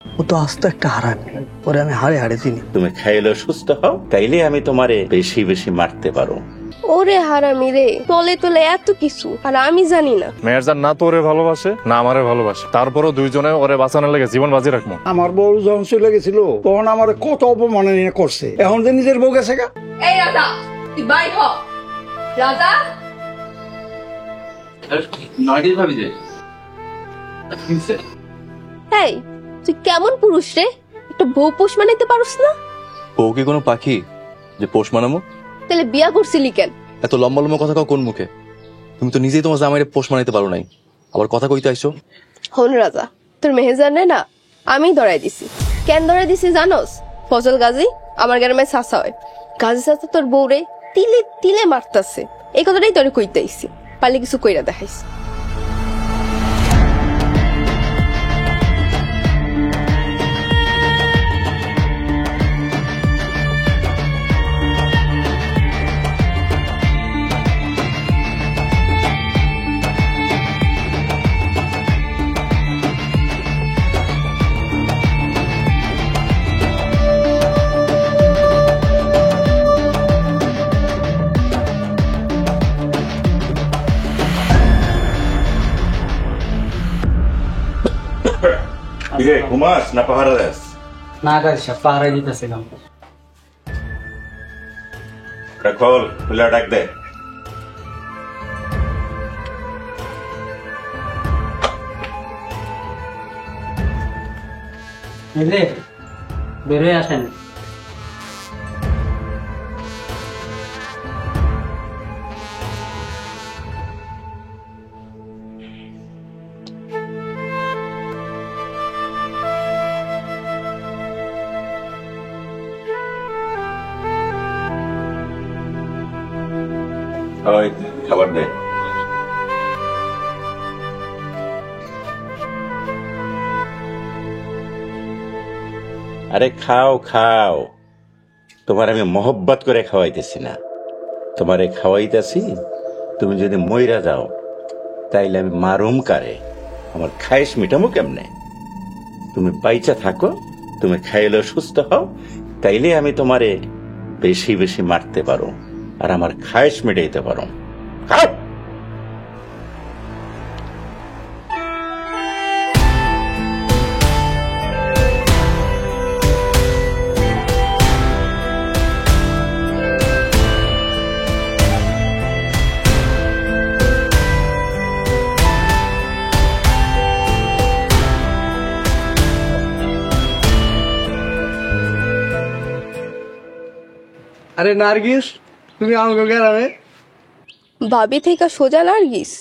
ও তো আস্ত একটা হারামি, ওরে আমি হাড়ে হাড়ে চিনি। তুমি খাইলে সুস্থ হও, তাইলে আমি তোমারে বেশি বেশি মারতে পারো। ওরে হারামি রে, তলে তলে এত কিছু আর আমি জানি না। মেহেরজান না তো ওরে ভালোবাসে না আমারে ভালোবাসে, তারপরও দুইজনে ওরে বাঁচানোর লেগে জীবন বাজি রাখবো। আমার বউ যখন চলে গেছিল তখন আমার কত অপমাননা করছে, এখন যে নিজের বউ গেছে গা। এই রাজা, তুই বাইর হ। রাজা, এই তুই কেমন পুরুষ রে? একটা বউ পোষ মানাইতে পারস না? বউ কি কোনো পাখি যে পোষ মানামো? তাহলে বিয়া করছিলি কেন? এত লম্বা লম্বা কথা কাও কোন মুখে? তুমি তো নিজেই তোমার জামাইরে পোষ মানাইতে পারো নাই, আবার কথা কইতে আইছো? হন রাজা, তোর মেহেজানে না আমি ধরাই দিছি। কেন ধরাই দিছি জানোস? ফজল গাজী আমার গ্রামে চাচা হয়, গাজী চাচা তোর বউরে তিলে তিলে মারতাছে। এই কথাটাই তোরে কইতে আইছি, পারলে কিছু কইরা দেখাইছি। ঘুমাস না পাহারা দেস? না গাড়ি সব পাহারাই দিতেছিলাম। খোল, খুলে ডাক দে। বেরোয় আসেন। ওই খাবার দে। আরে খাও খাও, তোমার আমি মহব্বত করে খাওয়াইতেছি না, তোমারে খাওয়াইতেছি। তুমি যদি মইরা যাও তাইলে আমি মারুম কারে, আমার খায়েশ মিটামো কেমনে? তুমি বাইচা থাকো, তুমি খাইলে সুস্থ হও, তাইলে আমি তোমারে বেশি বেশি মারতে পারো আর আমার খায়েশ মিটাইতে পারো। খাও। আরে নার্গিস, তুমি আমাকে গ্রামে? ভাবি থেকে সোজা নার্গিস?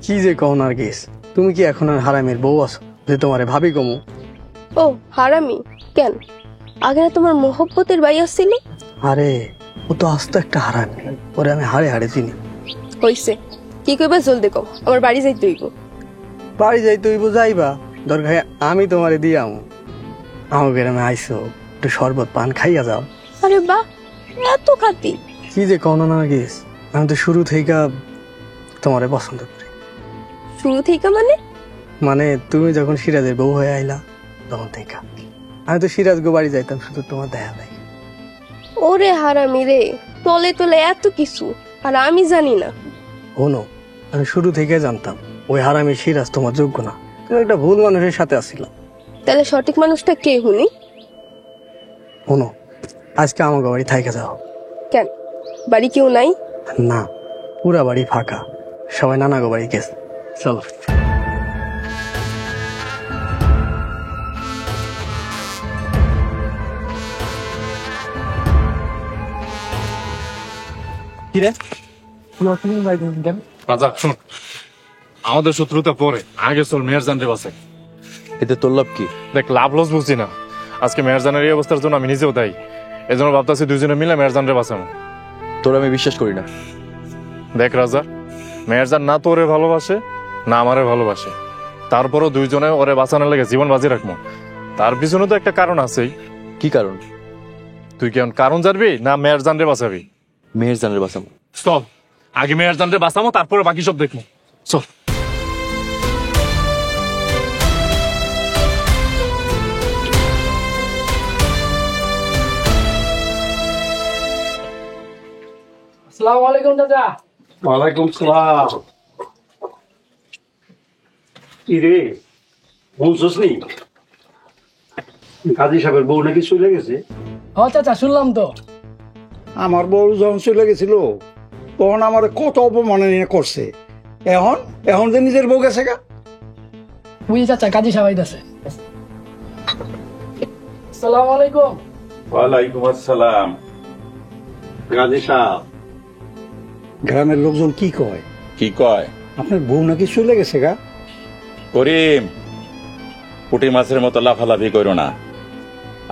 কি যে কও নার্গিস, তুমি কি এখন আর হারামের বউ আছো যে তোমারে ভাবি কমু? ও হারামি কেন? আগে না তোমার মোহব্বতের ভাই আসছিল? আরে ও তো আস্ত একটা হারামি, ওরে আমি হাড়ে হাড়ে চিনি। হইছে, কি কইবা জলদি কও, আমার বাড়ি যাইতে হইব। বাড়ি যাই তুই যাইবা, দরকার আমি তোমারে দিয়ে আমু। আমার গ্রামে আইসো, একটু শরবত পান খাইয়া যাও। আরে বাহ, এত খাতি! কি যে কও না নার্গিস, আমি তো শুরু থেকে তোমারে পছন্দ করি। শুরু থেকে মানে? মানে তুমি যখন সিরাজের বউ হয়ে আইলা তখন থেকে আমি তো সিরাজ গো বাড়ি যাইতাম শুধু তোমার দেখা নাই। ওরে হারামি রে, তলে তলে এত কিছু আর আমি জানি না। শোনো, আমি শুরু থেকে জানতাম ওই হারামি সিরাজ তোমার যোগ্য না, তুমি একটা ভুল মানুষের সাথে আসছিল। তাহলে সঠিক মানুষটা কে হুনি? শোনো, আজকে আমাকে বাড়ি থাইকে যাও। কেন, বাড়ি কেউ নাই? না, পুরা বাড়ি ফাঁকা, সবাই নানা গো বাড়ি গেছে। চলো। কিরে রাজা শুন, আমাদের শত্রুতা পরে, আগে চল মেহেরজান রে বাঁচাই। এতে তোর লাভ কি? দেখ, লাভ লস বুঝছি না, আজকে মেহেরজানের এই অবস্থার জন্য আমি নিজেও দায়ী। এই জন্য ভাবতেছি দুইজনে মিলে মেহেরজান রে বাঁচাবো। তোর আমি বিশ্বাস করি না। দেখ রাজা, মেহেরজান না তো ওরে ভালোবাসে না আমারে ভালোবাসে, তারপরও দুইজনে ওরে বাঁচানোর লেগে জীবন বাজি রাখবো। তার পিছনে তো একটা কারণ আছেই। কি কারণ? তুই কেমন কারণ জানবি না মেহেরজান রে বাঁচাবি? মেহেরজানের বাঁচাবো। চল, আগে মেহেরজান রে বাঁচাবো, তারপরে বাকি সব দেখবো। চল। সালাম আলাইকুম চাচা। ওয়ালাইকুম সালাম। কি রে, বুঝছস নি কাজী সাহেবের বউ নাকি চলে গেছে? ও চাচা শুনলাম তো। আমার বউ যখন চলে গেছিল তখন আমার কত অপমাননা করছে। এখন এখন যে নিজের বউ গেছে গা। বুঝি চাচা কাজী সাহেব আইতাছে। সালাম আলাইকুম। ওয়ালাইকুম আসসালাম। কাজী সাহেব, গ্রামের লোকজন কি কয় কি কয়? আপনার বউ নাকি চলে গেছে গা? করিম, পুঁটি মাছের মতো লাফালাফি করো না।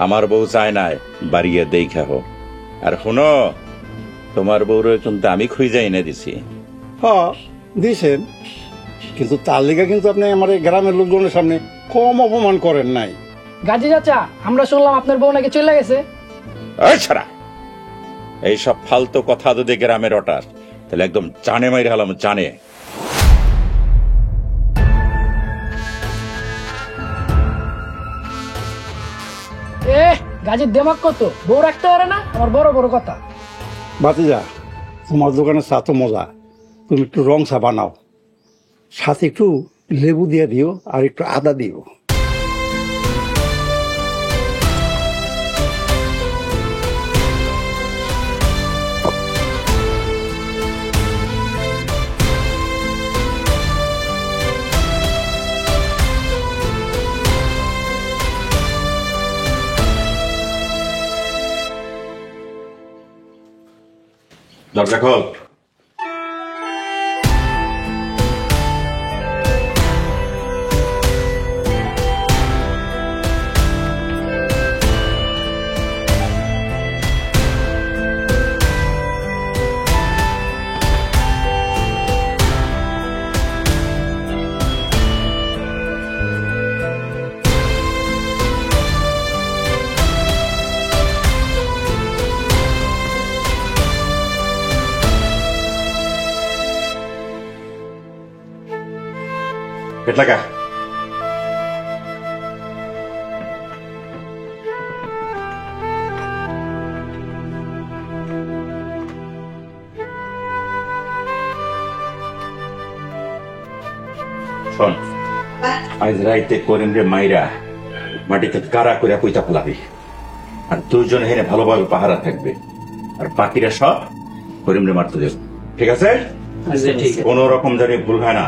আমার বউ চায় নাই বাড়িয়ে দেখা হোক। আর শুনো, তোমার বউরে কিন্তু আমি খুঁজে এনে দিছি। হ্যাঁ দিছেন, কিন্তু তার লিগে কিন্তু আপনি আমার এই গ্রামের লোকজনের সামনে কম অপমান করেন নাই। গাজী চাচা, আমরা শুনলাম আপনার বউ নাকি চলে গেছে। এই ছাড়া, এইসব ফালতু কথা যদি গ্রামের ওটার, তাহলে একদম জানে মাইরে হলাম জানে। এ গাজীর দেমাগ কত, বউ রাখতে পারে না, আমার বড় বড় কথা। বাতিজা, তোমার দোকানে চা তো মজা, তুমি একটু রং চা বানাও, সাথে একটু লেবু দিয়ে দিও আর একটু আদা দিও। দরজা খোল। કેટલા કા? শোন, আজ রাইতে করিম রে মাইরা মাটিতে কারা করে পয়সা ফেলাবি, আর দুইজন হেনে ভালোভাবে পাহারা থাকবে, আর বাকিরা সব করিম রে মারতে দেবে। ঠিক আছে? কোন রকম জানি ভুল হয় না,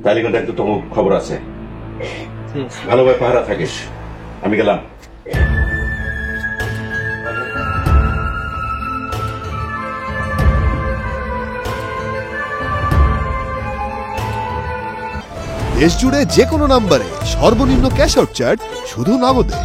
তাহলে কিন্তু একটু তোমার খবর আছে। ভালোভাবে পাহারা থাকিস। আমি গেলাম। দেশ জুড়ে যে কোনো নম্বরে সর্বনিম্ন ক্যাশ আউট চার্জ শুধু নগদে।